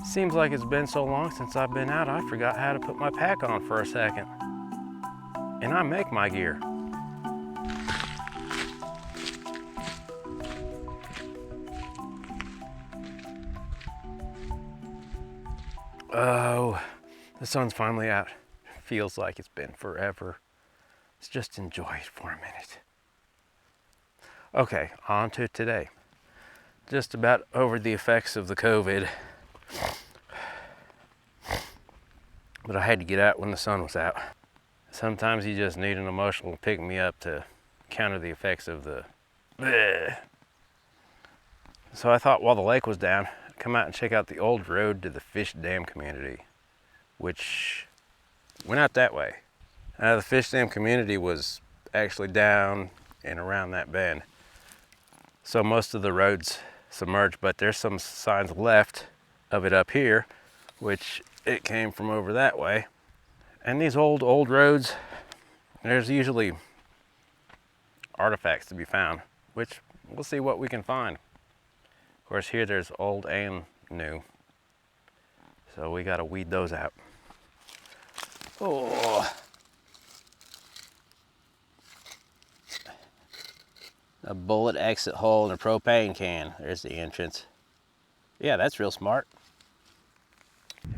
Seems like it's been so long since I've been out, I forgot how to put my pack on for a second. And I make my gear. Oh, the sun's finally out. Feels like it's been forever. Let's just enjoy it for a minute. Okay, on to today. Just about over the effects of the COVID. But I had to get out when the sun was out. Sometimes you just need an emotional pick-me-up to counter the effects of the bleh. So I thought while the lake was down, I'd come out and check out the old road to the Fishdam community, which went out that way. The Fishdam community was actually down and around that bend. So most of the roads submerged, but there's some signs left of it up here, which it came from over that way. And these old roads, there's usually artifacts to be found, which we'll see what we can find. Of course, here there's old and new, so we gotta weed those out. Oh, a bullet exit hole and a propane can. There's the entrance. Yeah, that's real smart.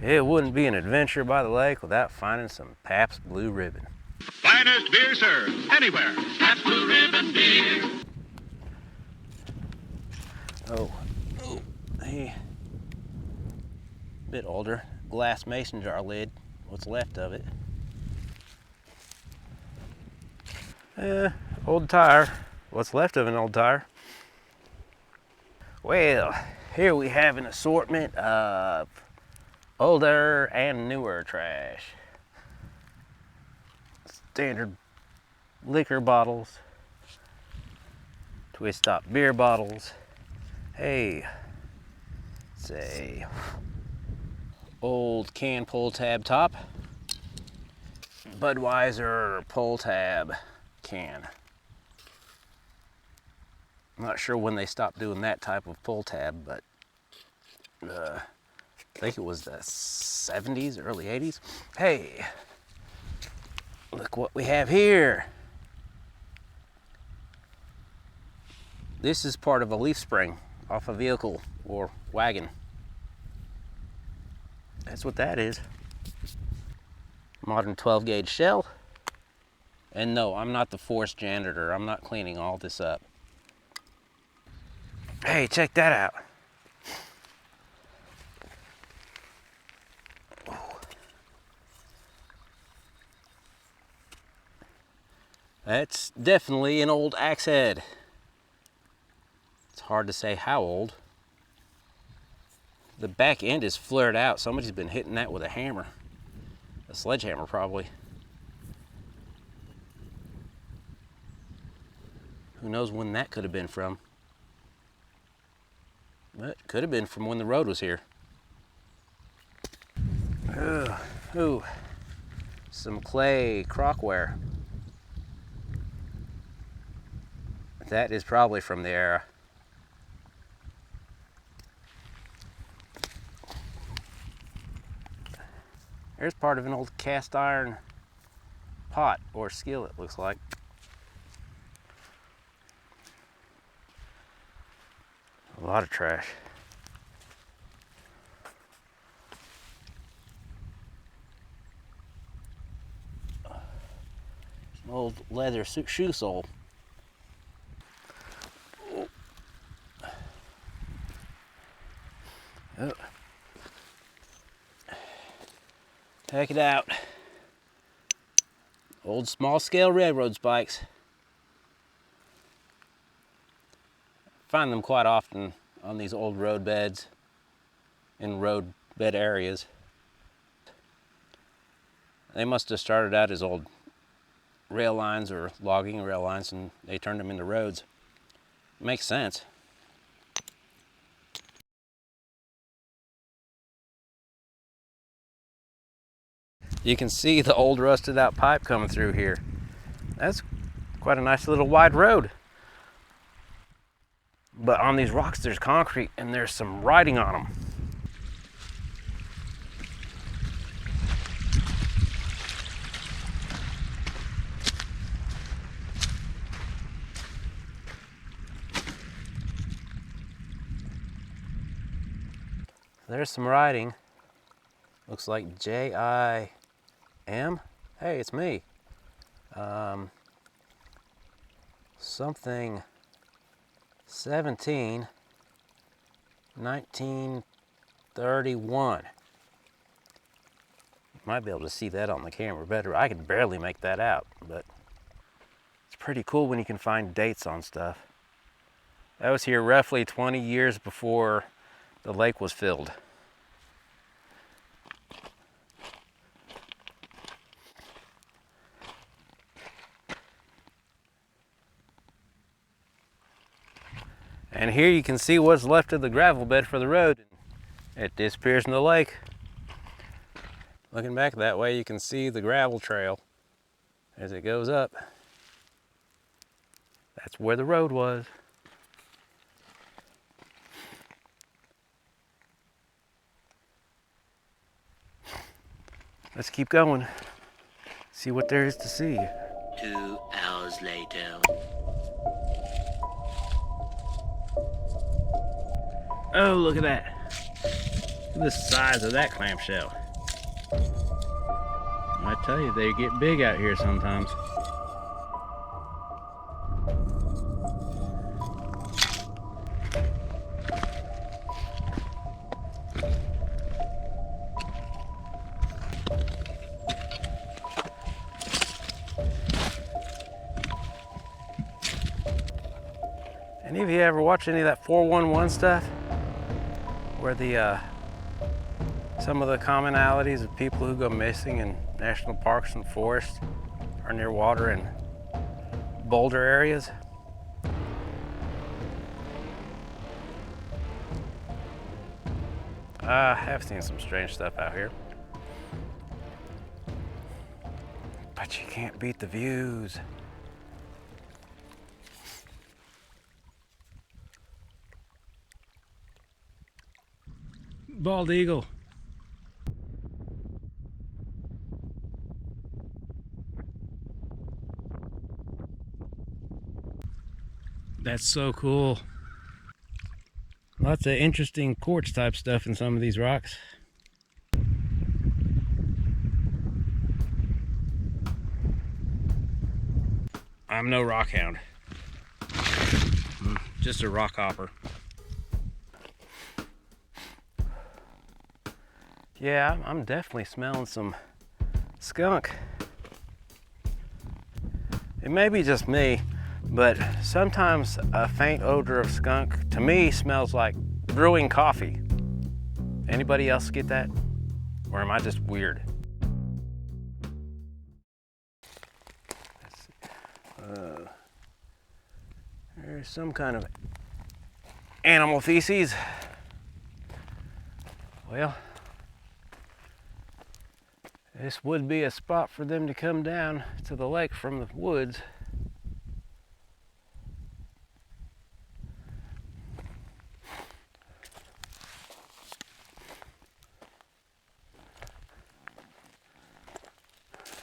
It wouldn't be an adventure by the lake without finding some Pabst Blue Ribbon. Finest beer served anywhere. Pabst Blue Ribbon beer. Oh, hey, bit older. Glass mason jar lid. What's left of it? Old tire. What's left of an old tire? Well, here we have an assortment of older and newer trash. Standard liquor bottles, twist top beer bottles. Hey, say old can pull tab top, Budweiser pull tab can. I'm not sure when they stopped doing that type of pull tab, but I think it was the 70s, early 80s. Hey, look what we have here. This is part of a leaf spring off a vehicle or wagon. That's what that is. Modern 12 gauge shell. And no, I'm not the forced janitor. I'm not cleaning all this up. Hey, check that out. That's definitely an old axe head. It's hard to say how old. The back end is flared out. Somebody's been hitting that with a hammer. A sledgehammer, probably. Who knows when that could have been from? But could have been from when the road was here. Ooh, some clay crockware. That is probably from the era. There's part of an old cast iron pot or skillet, looks like. A lot of trash. Some old leather shoe sole. Oh. Check it out. Old small-scale railroad spikes. Find them quite often on these old road beds, in road bed areas. They must have started out as old rail lines or logging rail lines, and they turned them into roads. Makes sense. You can see the old rusted out pipe coming through here. That's quite a nice little wide road. But on these rocks there's concrete and there's some writing on them. There's some writing. Looks like J-I-M. Hey, it's me. Something 17, 1931. You might be able to see that on the camera better. I can barely make that out, but it's pretty cool when you can find dates on stuff. That was here roughly 20 years before the lake was filled. And here you can see what's left of the gravel bed for the road. It disappears in the lake. Looking back that way, you can see the gravel trail as it goes up. That's where the road was. Let's keep going. See what there is to see. 2 hours later. Oh, look at that. Look at the size of that clamshell. I tell you, they get big out here sometimes. Any of you ever watch any of that 411 stuff? Where the some of the commonalities of people who go missing in national parks and forests are near water and boulder areas. I have seen some strange stuff out here. But you can't beat the views. Bald eagle. That's so cool. Lots of interesting quartz type stuff in some of these rocks. I'm no rock hound. Just a rock hopper. Yeah, I'm definitely smelling some skunk. It may be just me, but sometimes a faint odor of skunk to me smells like brewing coffee. Anybody else get that? Or am I just weird? Let's see. There's some kind of animal feces. Well, this would be a spot for them to come down to the lake from the woods.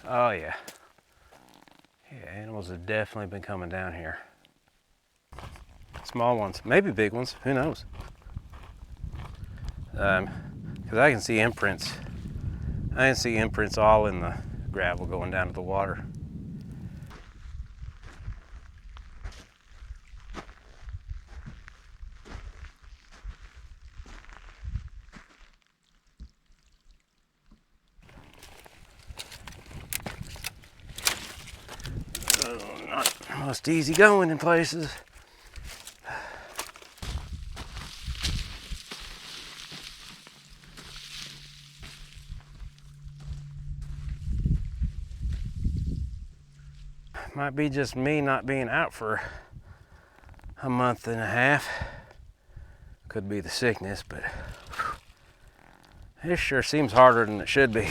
Oh yeah. Yeah, animals have definitely been coming down here. Small ones, maybe big ones, who knows? Because I can see imprints. I can see imprints all in the gravel going down to the water. Not most easy going in places. Might be just me not being out for a month and a half. Could be the sickness, but this sure seems harder than it should be.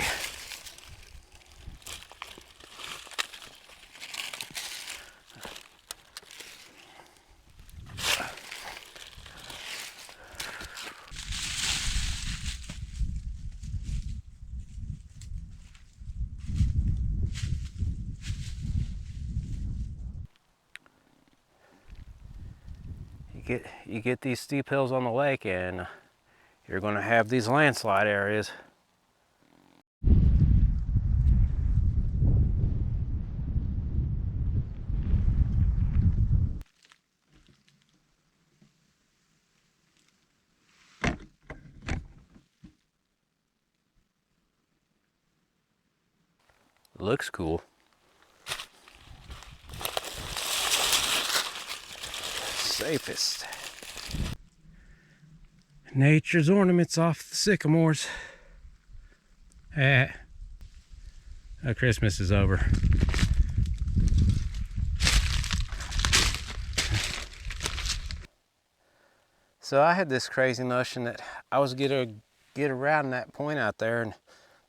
You get these steep hills on the lake and you're going to have these landslide areas. Looks cool. Safest. Nature's ornaments off the sycamores. Christmas is over. So I had this crazy notion that I was gonna get around that point out there and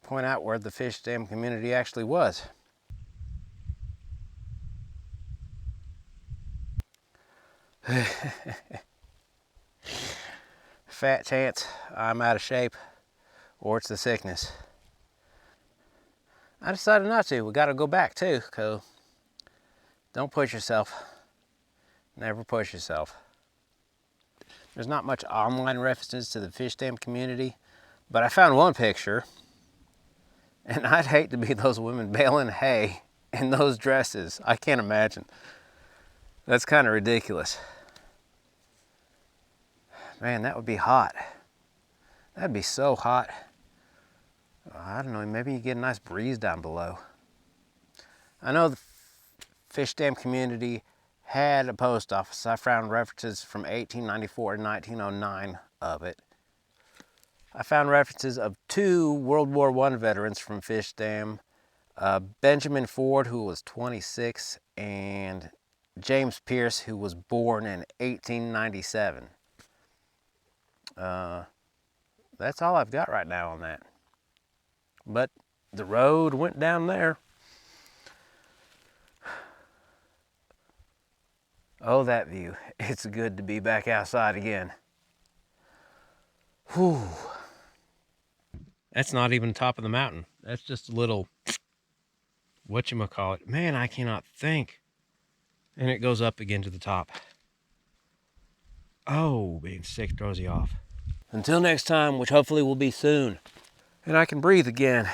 point out where the Fishdam community actually was. Fat chance I'm out of shape, or it's the sickness. I decided not to. We gotta go back too, cause don't push yourself. Never push yourself. There's not much online references to the Fishdam community, but I found one picture, and I'd hate to be those women baling hay in those dresses. I can't imagine. That's kind of ridiculous. Man, that would be hot. That'd be so hot. I don't know, maybe you get a nice breeze down below. I know the Fishdam community had a post office. I found references from 1894 to 1909 of it. I found references of 2 World War I veterans from Fishdam, Benjamin Ford, who was 26, and James Pierce, who was born in 1897. That's all I've got right now on that. But the road went down there. Oh, that view. It's good to be back outside again. Whew. That's not even top of the mountain. That's just a little, whatchamacallit. Man, I cannot think. And it goes up again to the top. Oh, being sick throws you off. Until next time, which hopefully will be soon, and I can breathe again.